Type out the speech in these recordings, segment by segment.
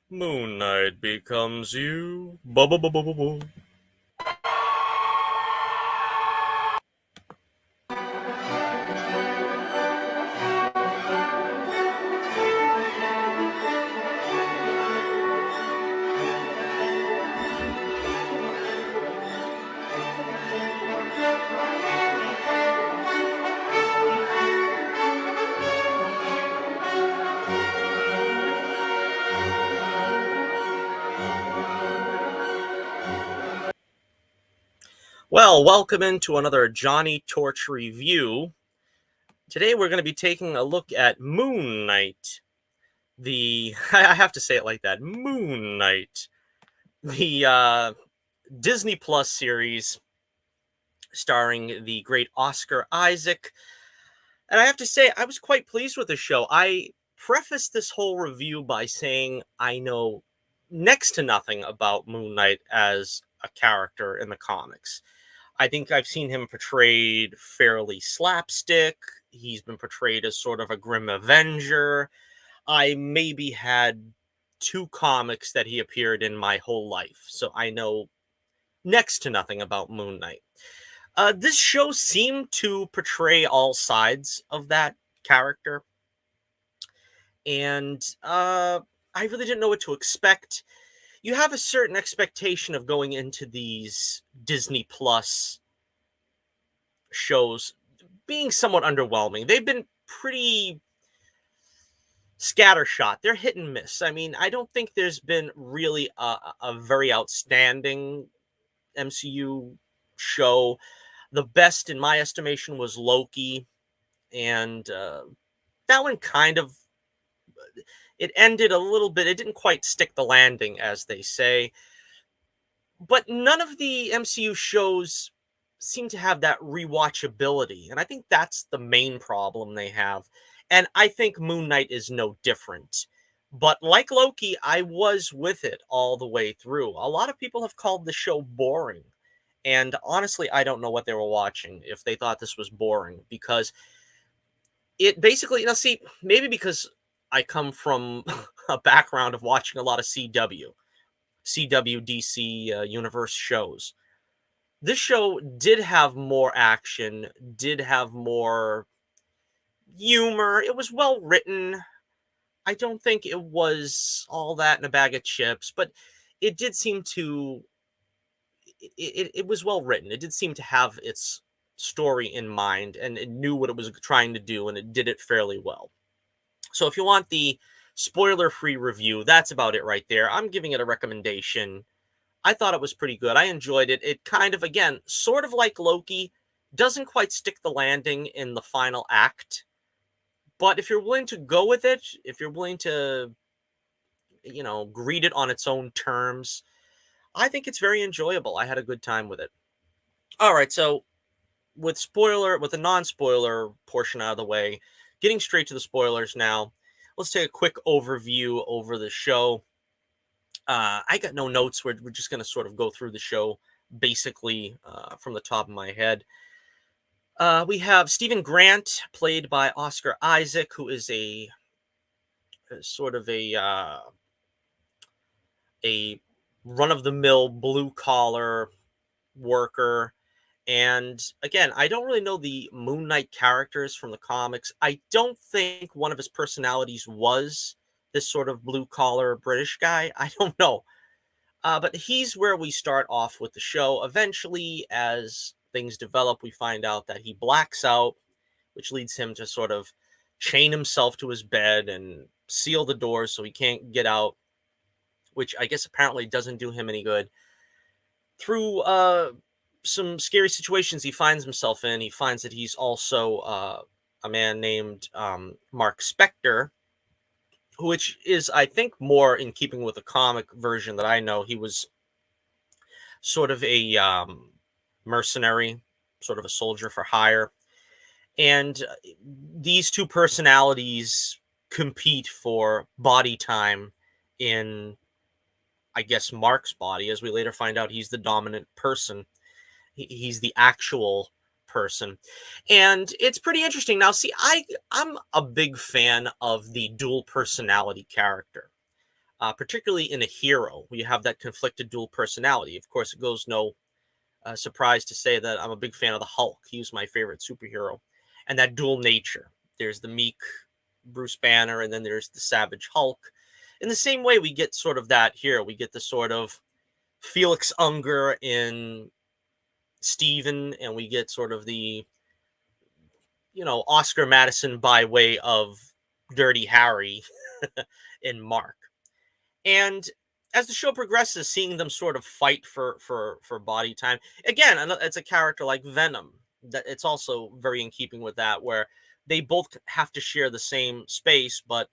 Moon Knight becomes you. Ba ba ba ba ba ba. Well, welcome into another Johnny Torch review. Today we're going to be taking a look at Moon Knight. I have to say it like that, Moon Knight. The Disney Plus series starring the great Oscar Isaac. And I have to say, I was quite pleased with the show. I prefaced this whole review by saying I know next to nothing about Moon Knight as a character in the comics. I think I've seen him portrayed fairly slapstick. He's been portrayed as sort of a grim avenger. I maybe had two comics that he appeared in my whole life, so I know next to nothing about Moon Knight. This show seemed to portray all sides of that character, and I really didn't know what to expect. You have a certain expectation of going into these Disney Plus shows being somewhat underwhelming. They've been pretty scattershot. They're hit and miss. I mean, I don't think there's been really a very outstanding MCU show. The best, in my estimation, was Loki, and that one kind of it ended a little bit. It didn't quite stick the landing, as they say. But none of the MCU shows seem to have that rewatchability, and I think that's the main problem they have. And I think Moon Knight is no different. But like Loki, I was with it all the way through. A lot of people have called the show boring. And honestly, I don't know what they were watching if they thought this was boring because it basically, see, maybe because I come from a background of watching a lot of CW, DC universe shows. This show did have more action, did have more humor. It was well written. I don't think it was all that in a bag of chips, but it did seem to it was well written. It did seem to have its story in mind and it knew what it was trying to do and it did it fairly well. So if you want the spoiler-free review, that's about it right there. I'm giving it a recommendation. I thought it was pretty good. I enjoyed it. It kind of, again, sort of like Loki, doesn't quite stick the landing in the final act. But if you're willing to go with it, if you're willing to, greet it on its own terms, I think it's very enjoyable. I had a good time with it. All right, so with the non-spoiler portion out of the way, getting straight to the spoilers now. Let's take a quick overview over the show. I got no notes. We're just going to sort of go through the show basically from the top of my head. We have Stephen Grant, played by Oscar Isaac, who is a sort of a run of the mill blue collar worker. And again, I don't really know the Moon Knight characters from the comics. I don't think one of his personalities was this sort of blue collar British guy. I don't know. But he's where we start off with the show. Eventually, as things develop, we find out that he blacks out, which leads him to sort of chain himself to his bed and seal the doors so he can't get out, which I guess apparently doesn't do him any good. Through some scary situations he finds himself in, he finds that he's also a man named Mark Spector, which is, I think, more in keeping with the comic version that I know. He was sort of a mercenary, sort of a soldier for hire. And these two personalities compete for body time in, I guess, Mark's body. As we later find out, he's the dominant person. He's the actual person. And it's pretty interesting. Now, see, I'm a big fan of the dual personality character. particularly in a hero. You have that conflicted dual personality. Of course, it goes no surprise to say that I'm a big fan of the Hulk. He's my favorite superhero, and that dual nature. There's the meek Bruce Banner, and then there's the savage Hulk. In the same way, we get sort of that here. We get the sort of Felix Unger in Steven, and we get sort of the, Oscar Madison by way of Dirty Harry in Mark. And as the show progresses, seeing them sort of fight for body time again, it's a character like Venom that it's also very in keeping with that, where they both have to share the same space, but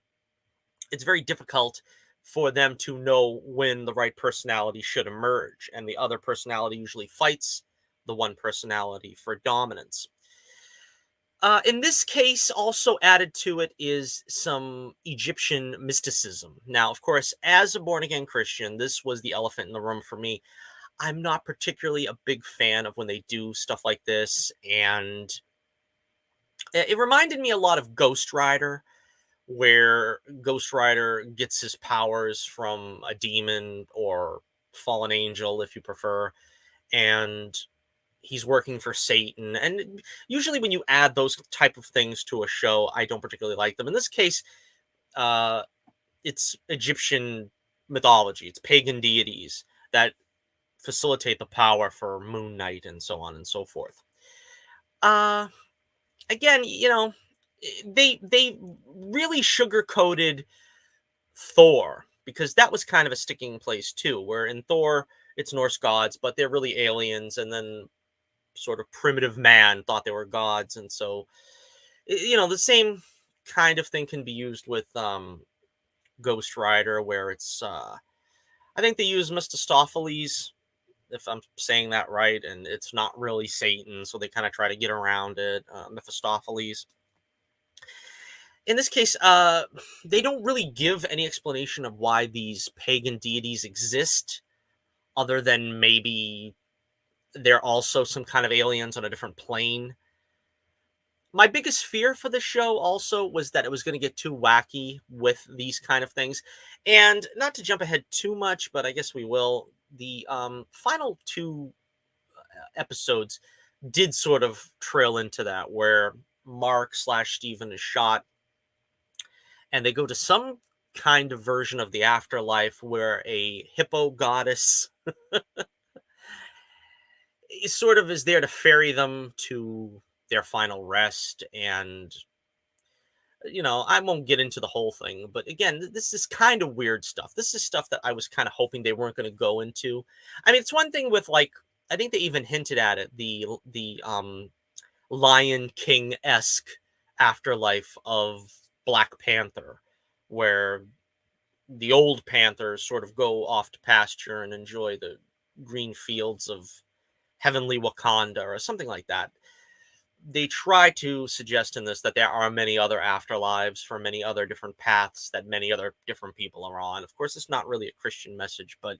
it's very difficult for them to know when the right personality should emerge, and the other personality usually fights the one personality for dominance. In this case, also added to it is some Egyptian mysticism. Now, of course, as a born again Christian, this was the elephant in the room for me. I'm not particularly a big fan of when they do stuff like this, and it reminded me a lot of Ghost Rider, where Ghost Rider gets his powers from a demon or fallen angel, if you prefer, and he's working for Satan. And usually when you add those type of things to a show, I don't particularly like them. In this case, uh, it's Egyptian mythology, it's pagan deities that facilitate the power for Moon Knight and so on and so forth. Uh, Again, they really sugar coated Thor, because that was kind of a sticking place too, where in Thor it's Norse gods, but they're really aliens, and then sort of primitive man thought they were gods, and so the same kind of thing can be used with Ghost Rider, where it's I think they use Mephistopheles, if I'm saying that right, and it's not really Satan, so they kind of try to get around it. Mephistopheles. In this case, they don't really give any explanation of why these pagan deities exist, other than maybe they're also some kind of aliens on a different plane. My biggest fear for the show also was that it was going to get too wacky with these kind of things. And not to jump ahead too much, but I guess we will. The final two episodes did sort of trail into that, where Mark slash Steven is shot, and they go to some kind of version of the afterlife where a hippo goddess sort of is there to ferry them to their final rest. And I won't get into the whole thing, but again, this is kind of weird stuff. This is stuff that I was kind of hoping they weren't going to go into. I mean, it's one thing with, like, I think they even hinted at it, the Lion King-esque afterlife of Black Panther, where the old Panthers sort of go off to pasture and enjoy the green fields of heavenly Wakanda or something like that. They try to suggest in this that there are many other afterlives for many other different paths that many other different people are on. Of course, it's not really a Christian message, but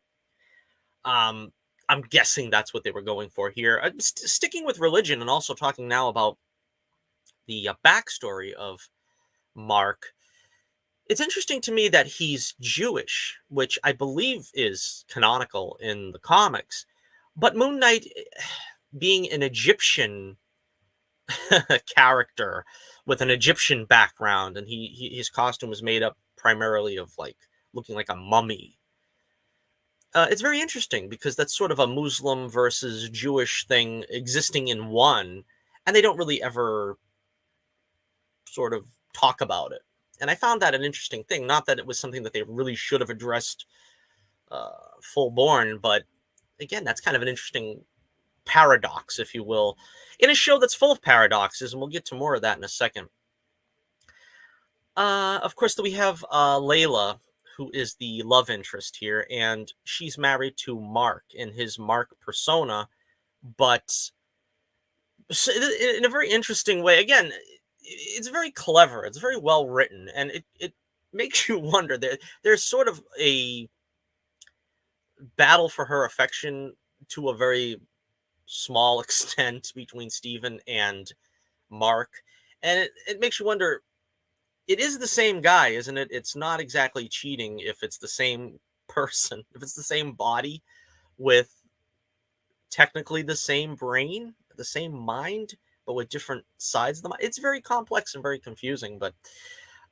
um, I'm guessing that's what they were going for here. Sticking with religion and also talking now about the backstory of Mark. It's interesting to me that he's Jewish, which I believe is canonical in the comics. But Moon Knight, being an Egyptian character with an Egyptian background, and his costume was made up primarily of, like, looking like a mummy. It's very interesting because that's sort of a Muslim versus Jewish thing existing in one, and they don't really ever sort of talk about it. And I found that an interesting thing. Not that it was something that they really should have addressed full born, but again, that's kind of an interesting paradox, if you will, in a show that's full of paradoxes, and we'll get to more of that in a second. Of course, we have Layla, who is the love interest here, and she's married to Mark in his Mark persona, but in a very interesting way. Again, it's very clever. It's very well written, and it makes you wonder. There's sort of a battle for her affection to a very small extent between Steven and Mark. And it makes you wonder, it is the same guy, isn't it? It's not exactly cheating if it's the same person, if it's the same body with technically the same brain, the same mind, but with different sides of the mind. It's very complex and very confusing, but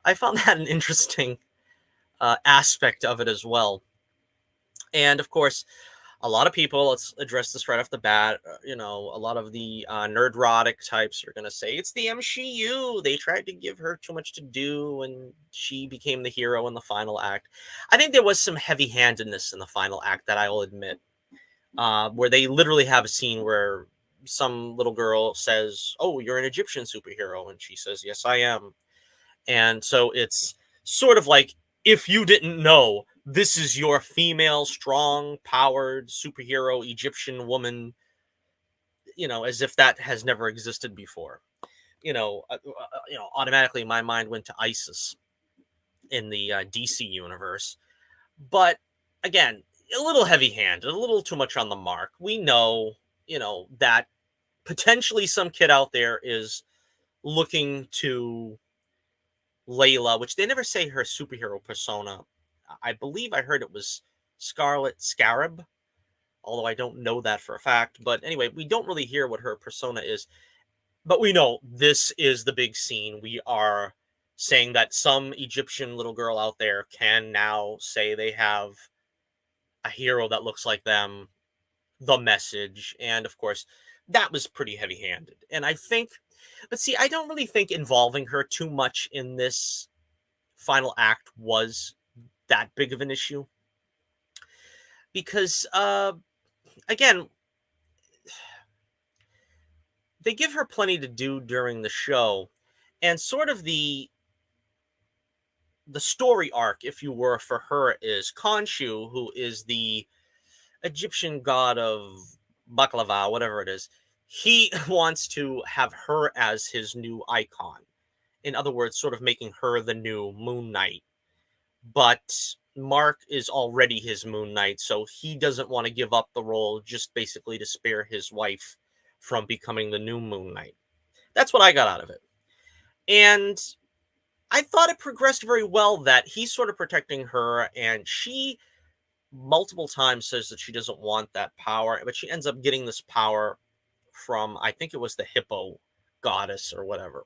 I found that an interesting aspect of it as well. And of course, a lot of people, let's address this right off the bat, a lot of the nerdrotic types are going to say it's the MCU. They tried to give her too much to do and she became the hero in the final act. I think there was some heavy handedness in the final act that I will admit, where they literally have a scene where some little girl says, "Oh, you're an Egyptian superhero." And she says, "Yes, I am." And so it's sort of like, if you didn't know, this is your female, strong, powered superhero Egyptian woman, as if that has never existed before. Automatically my mind went to ISIS in the DC universe. But again, a little heavy-handed, a little too much on the mark. We know, that potentially some kid out there is looking to Layla, which they never say her superhero persona. I believe I heard it was Scarlet Scarab, although I don't know that for a fact. But anyway, we don't really hear what her persona is. But we know this is the big scene. We are saying that some Egyptian little girl out there can now say they have a hero that looks like them, the message. And of course, that was pretty heavy handed. And I think, but see, I don't really think involving her too much in this final act was that big of an issue because again, they give her plenty to do during the show, and sort of the story arc, if you were, for her is Khonshu, who is the Egyptian god of baklava, whatever it is. He wants to have her as his new icon, in other words, sort of making her the new Moon Knight. But Mark is already his Moon Knight, so he doesn't want to give up the role just basically to spare his wife from becoming the new Moon Knight. That's what I got out of it. And I thought it progressed very well that he's sort of protecting her, and she multiple times says that she doesn't want that power, but she ends up getting this power from, I think it was the hippo goddess or whatever.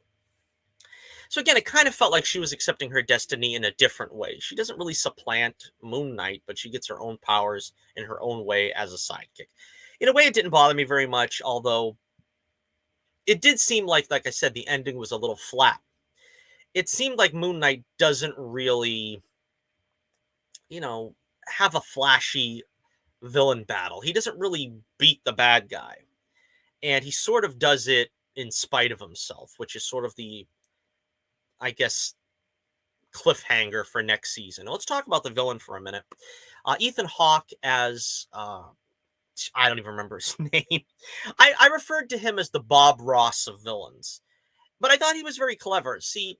So again, it kind of felt like she was accepting her destiny in a different way. She doesn't really supplant Moon Knight, but she gets her own powers in her own way as a sidekick. In a way, it didn't bother me very much, although it did seem like I said, the ending was a little flat. It seemed like Moon Knight doesn't really, have a flashy villain battle. He doesn't really beat the bad guy. And he sort of does it in spite of himself, which is sort of the, I guess, cliffhanger for next season. Let's talk about the villain for a minute. Ethan Hawke as I don't even remember his name. I referred to him as the Bob Ross of villains, but I thought he was very clever. See,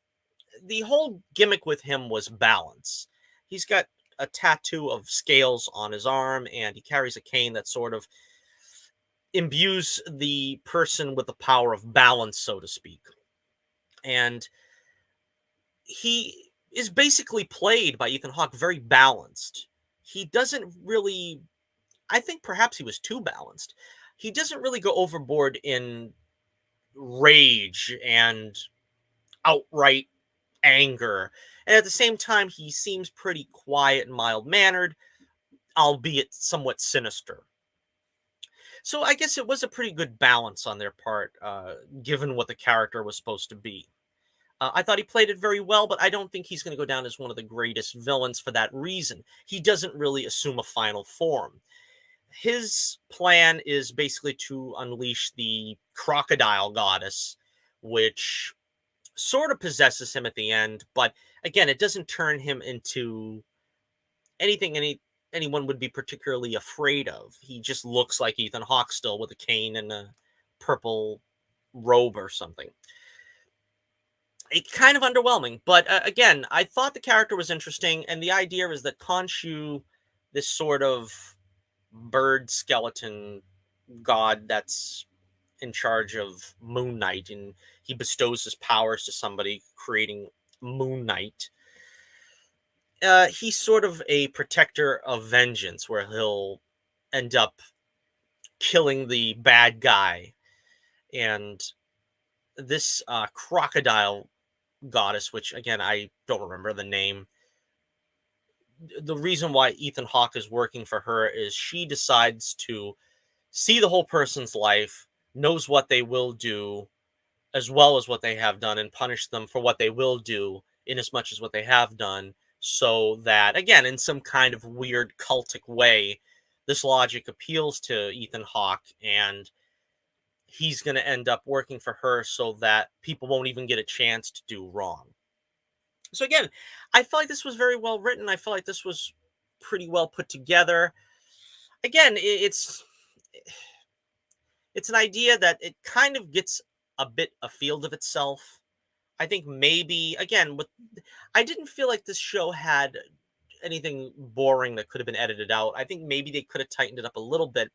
the whole gimmick with him was balance. He's got a tattoo of scales on his arm, and he carries a cane that sort of imbues the person with the power of balance, so to speak. And he is basically played by Ethan Hawke very balanced. He doesn't really, I think perhaps he was too balanced. He doesn't really go overboard in rage and outright anger. And at the same time, he seems pretty quiet and mild mannered, albeit somewhat sinister. So I guess it was a pretty good balance on their part, given what the character was supposed to be. I thought he played it very well, but I don't think he's going to go down as one of the greatest villains for that reason. He doesn't really assume a final form. His plan is basically to unleash the crocodile goddess, which sort of possesses him at the end, but again, it doesn't turn him into anything anyone would be particularly afraid of. He just looks like Ethan Hawke still with a cane and a purple robe or something. It's kind of underwhelming, but again, I thought the character was interesting, and the idea is that Khonshu, this sort of bird skeleton god that's in charge of Moon Knight, and he bestows his powers to somebody, creating Moon Knight, he's sort of a protector of vengeance, where he'll end up killing the bad guy. And this crocodile goddess, which again I don't remember the name, the reason why Ethan Hawke is working for her is she decides to see the whole person's life, knows what they will do as well as what they have done, and punish them for what they will do in as much as what they have done. So that, again, in some kind of weird cultic way, this logic appeals to Ethan Hawke, and he's going to end up working for her so that people won't even get a chance to do wrong. So again, I felt like this was very well written. I felt like this was pretty well put together. Again, it's an idea that it kind of gets a bit afield of itself. I think maybe again with I didn't feel like this show had anything boring that could have been edited out. I think maybe they could have tightened it up a little bit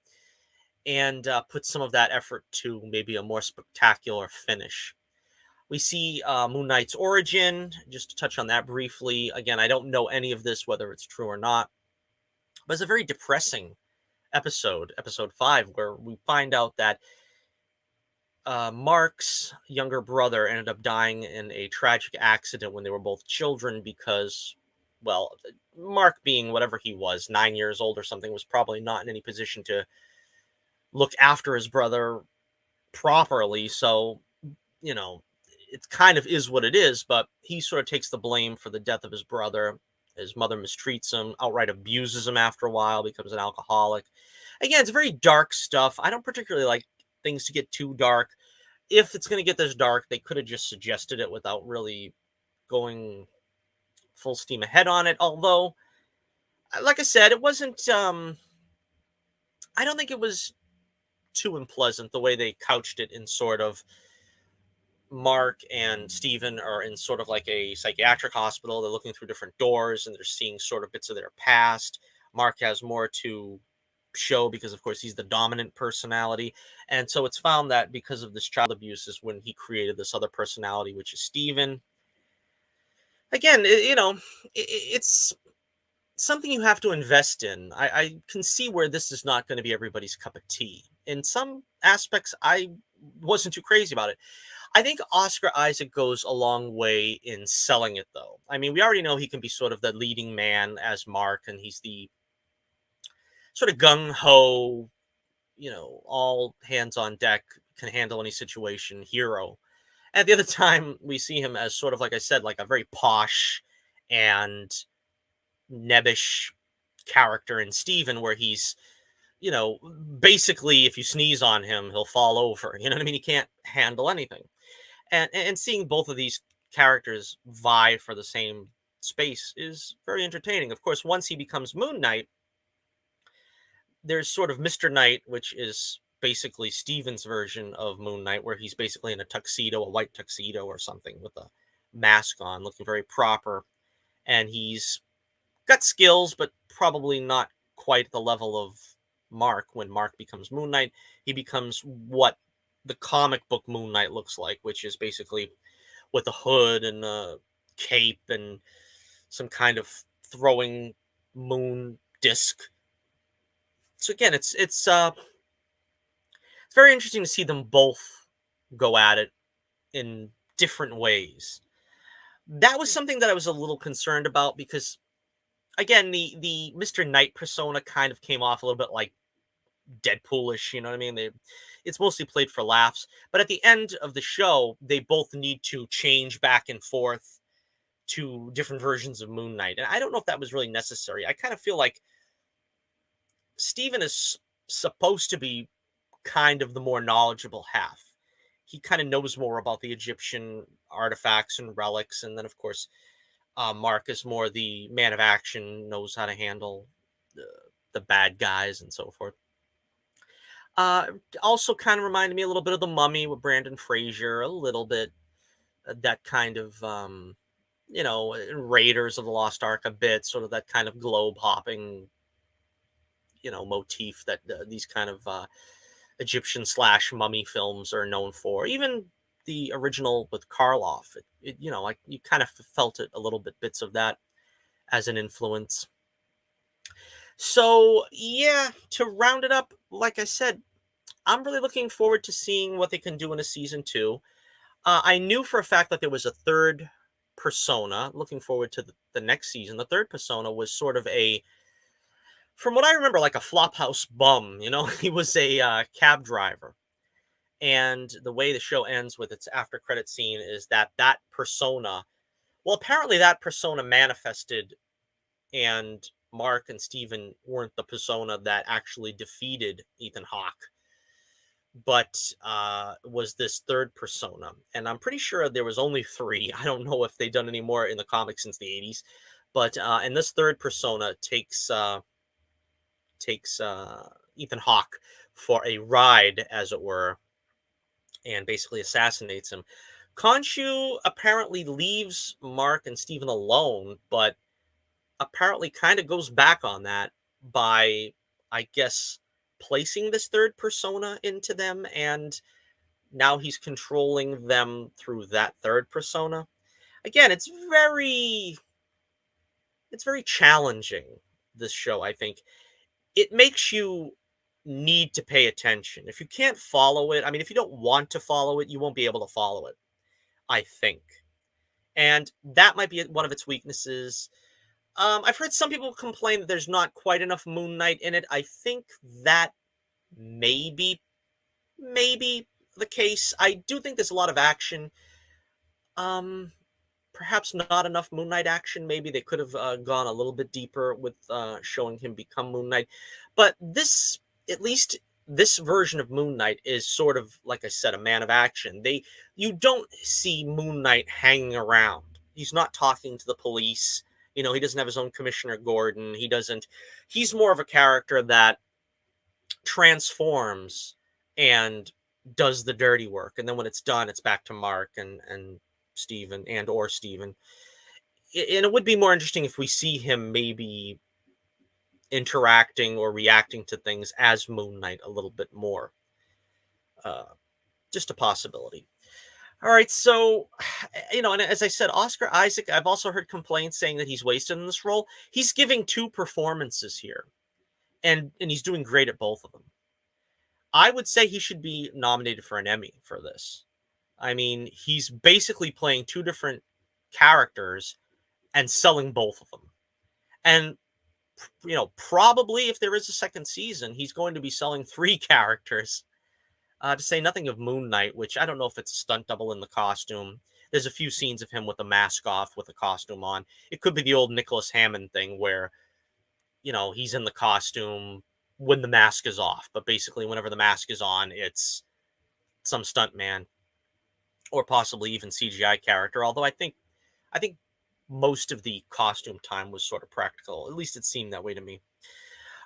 and put some of that effort to maybe a more spectacular finish. We see Moon Knight's origin, just to touch on that briefly. Again, I don't know any of this, whether it's true or not, but it's a very depressing episode, episode 5, where we find out that Mark's younger brother ended up dying in a tragic accident when they were both children because, well, Mark, being whatever he was, 9 years old or something, was probably not in any position to look after his brother properly. So, you know, it kind of is what it is, but he sort of takes the blame for the death of his brother. His mother mistreats him, outright abuses him after a while, becomes an alcoholic. Again, it's very dark stuff. I don't particularly like things to get too dark. If it's going to get this dark, they could have just suggested it without really going full steam ahead on it. Although, like I said, it wasn't, I don't think it was too unpleasant the way they couched it in sort of Mark and Steven are in sort of like a psychiatric hospital. They're looking through different doors and they're seeing sort of bits of their past. Mark has more to show because, of course, he's the dominant personality. And so it's found that because of this child abuse is when he created this other personality, which is Steven. Again, it's something you have to invest in. I can see where this is not going to be everybody's cup of tea. In some aspects, I wasn't too crazy about it. I think Oscar Isaac goes a long way in selling it, though. I mean, we already know he can be sort of the leading man as Mark, and he's the sort of gung ho, all hands on deck, can handle any situation hero. At the other time, we see him as sort of, like I said, like a very posh and nebbish character in Steven, where he's, basically, if you sneeze on him, he'll fall over. You know what I mean? He can't handle anything. And seeing both of these characters vie for the same space is very entertaining. Of course, once he becomes Moon Knight, there's sort of Mr. Knight, which is basically Steven's version of Moon Knight, where he's basically in a tuxedo, a white tuxedo or something with a mask on, looking very proper. And he's got skills, but probably not quite the level of Mark. When Mark becomes Moon Knight, he becomes what the comic book Moon Knight looks like, which is basically with a hood and a cape and some kind of throwing moon disc. So again, it's very interesting to see them both go at it in different ways. That was something that I was a little concerned about because, again, the Mr. Knight persona kind of came off a little bit like Deadpoolish. You know what I mean? It's mostly played for laughs. But at the end of the show, they both need to change back and forth to different versions of Moon Knight, and I don't know if that was really necessary. I kind of feel like Steven is supposed to be kind of the more knowledgeable half. He kind of knows more about the Egyptian artifacts and relics, and then of course, Mark is more the man of action, knows how to handle the bad guys and so forth. Also, kind of reminded me a little bit of the Mummy with Brandon Fraser, a little bit that kind of Raiders of the Lost Ark a bit, sort of that kind of globe hopping, motif that these kind of Egyptian slash mummy films are known for. Even the original with Karloff. Like you kind of felt it a little bit, bits of that as an influence. So yeah, to round it up, like I said, I'm really looking forward to seeing what they can do in a season two. I knew for a fact that there was a third persona. Looking forward to the next season. The third persona was sort of from what I remember, like a flophouse bum. He was a cab driver. And the way the show ends with its after credit scene is that persona. Well, apparently that persona manifested, and Mark and Steven weren't the persona that actually defeated Ethan Hawke, but was this third persona. And I'm pretty sure there was only three. I don't know if they've done any more in the comics since the 80s. But and this third persona takes Ethan Hawke for a ride, as it were, and basically assassinates him. Khonshu apparently leaves Mark and Steven alone, but apparently kind of goes back on that by, I guess, placing this third persona into them, and now he's controlling them through that third persona. Again, it's very challenging, this show, I think. It makes you need to pay attention. If you can't follow it, I mean, if you don't want to follow it, you won't be able to follow it, I think. And that might be one of its weaknesses. I've heard some people complain that there's not quite enough Moon Knight in it. I think that maybe the case. I do think there's a lot of action. Um, Perhaps not enough Moon Knight action. Maybe they could have gone a little bit deeper with showing him become Moon Knight. But at least this version of Moon Knight is sort of, like I said, a man of action. You don't see Moon Knight hanging around. He's not talking to the police. He doesn't have his own Commissioner Gordon. He doesn't. He's more of a character that transforms and does the dirty work, and then when it's done, it's back to Mark and Steven or Steven. And it would be more interesting if we see him maybe interacting or reacting to things as Moon Knight a little bit more. Just a possibility. All right, so, and as I said, Oscar Isaac, I've also heard complaints saying that he's wasted in this role. He's giving two performances here, and he's doing great at both of them. I would say he should be nominated for an Emmy for this. I mean, he's basically playing two different characters and selling both of them. And, probably if there is a second season, he's going to be selling three characters. To say nothing of Moon Knight, which I don't know if it's a stunt double in the costume. There's a few scenes of him with a mask off, with a costume on. It could be the old Nicholas Hammond thing where, he's in the costume when the mask is off. But basically, whenever the mask is on, it's some stunt man, or possibly even CGI character. Although I think most of the costume time was sort of practical. At least it seemed that way to me.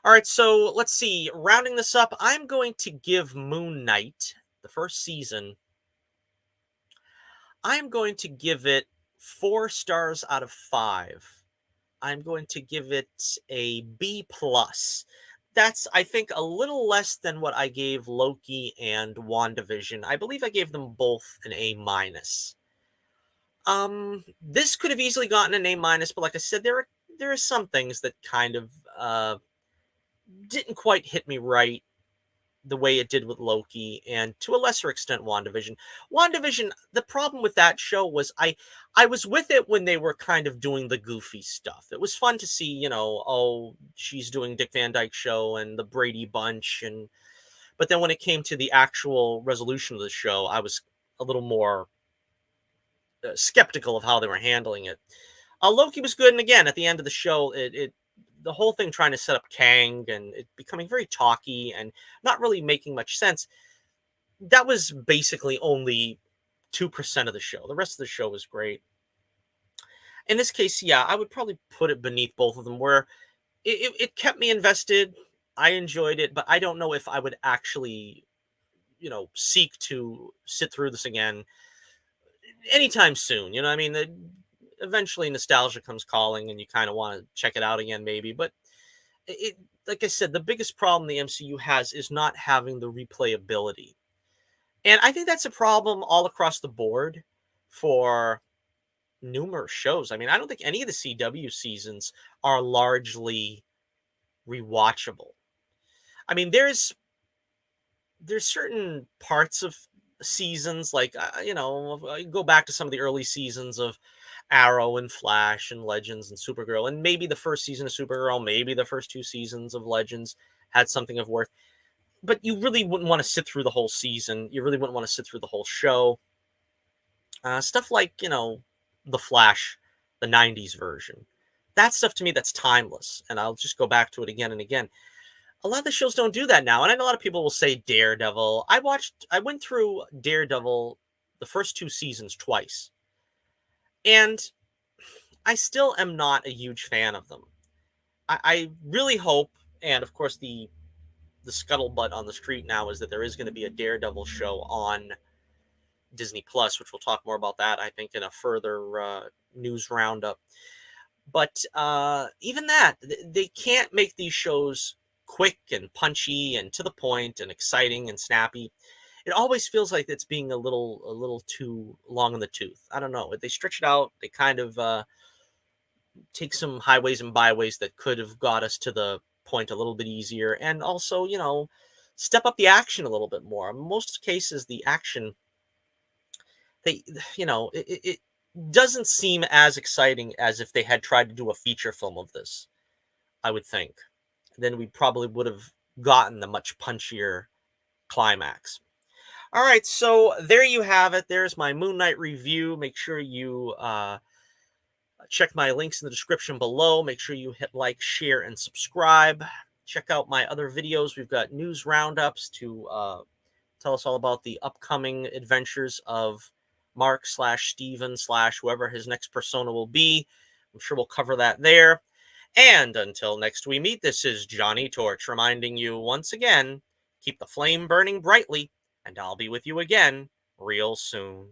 All right, so let's see. Rounding this up, I'm going to give Moon Knight, the first season, I'm going to give it 4 stars out of 5. I'm going to give it a B+. That's, I think, a little less than what I gave Loki and WandaVision. I believe I gave them both an A-. This could have easily gotten an A-, but like I said, there are some things that kind of didn't quite hit me right the way it did with Loki, and to a lesser extent WandaVision. WandaVision, the problem with that show was I was with it when they were kind of doing the goofy stuff. It was fun to see, she's doing Dick Van Dyke Show and the Brady Bunch, but then when it came to the actual resolution of the show, I was a little more skeptical of how they were handling it. Loki was good, and again, at the end of the show, the whole thing trying to set up Kang and it becoming very talky and not really making much sense, that was basically only 2% of the show. The rest of the show was great. In this case, yeah, I would probably put it beneath both of them, where it kept me invested. I enjoyed it, but I don't know if I would actually, seek to sit through this again anytime soon. I mean, eventually nostalgia comes calling and you kind of want to check it out again, maybe. But like I said, the biggest problem the MCU has is not having the replayability. And I think that's a problem all across the board for numerous shows. I mean, I don't think any of the CW seasons are largely rewatchable. I mean, there's certain parts of seasons like go back to some of the early seasons of Arrow and Flash and Legends and Supergirl, and maybe the first season of Supergirl, maybe the first two seasons of Legends had something of worth. But you really wouldn't want to sit through the whole season. You really wouldn't want to sit through the whole show. Stuff like the Flash, the '90s version. That stuff to me, that's timeless, and I'll just go back to it again and again. A lot of the shows don't do that now, and I know a lot of people will say Daredevil. I went through Daredevil, the first two seasons twice, and I still am not a huge fan of them. I really hope, and of course the scuttlebutt on the street now is that there is going to be a Daredevil show on Disney Plus, which we'll talk more about that I think in a further news roundup. But even that, they can't make these shows quick and punchy and to the point and exciting and snappy. It always feels like it's being a little too long in the tooth. I don't know. If they stretch it out, they kind of take some highways and byways that could have got us to the point a little bit easier, and also step up the action a little bit more. In most cases, the action they it doesn't seem as exciting as if they had tried to do a feature film of this. I would think then we probably would have gotten the much punchier climax. All right, so there you have it. There's my Moon Knight review. Make sure you check my links in the description below. Make sure you hit like, share, and subscribe. Check out my other videos. We've got news roundups to tell us all about the upcoming adventures of Mark slash Steven slash whoever his next persona will be. I'm sure we'll cover that there. And until next we meet, this is Johnny Torch reminding you once again, keep the flame burning brightly, and I'll be with you again real soon.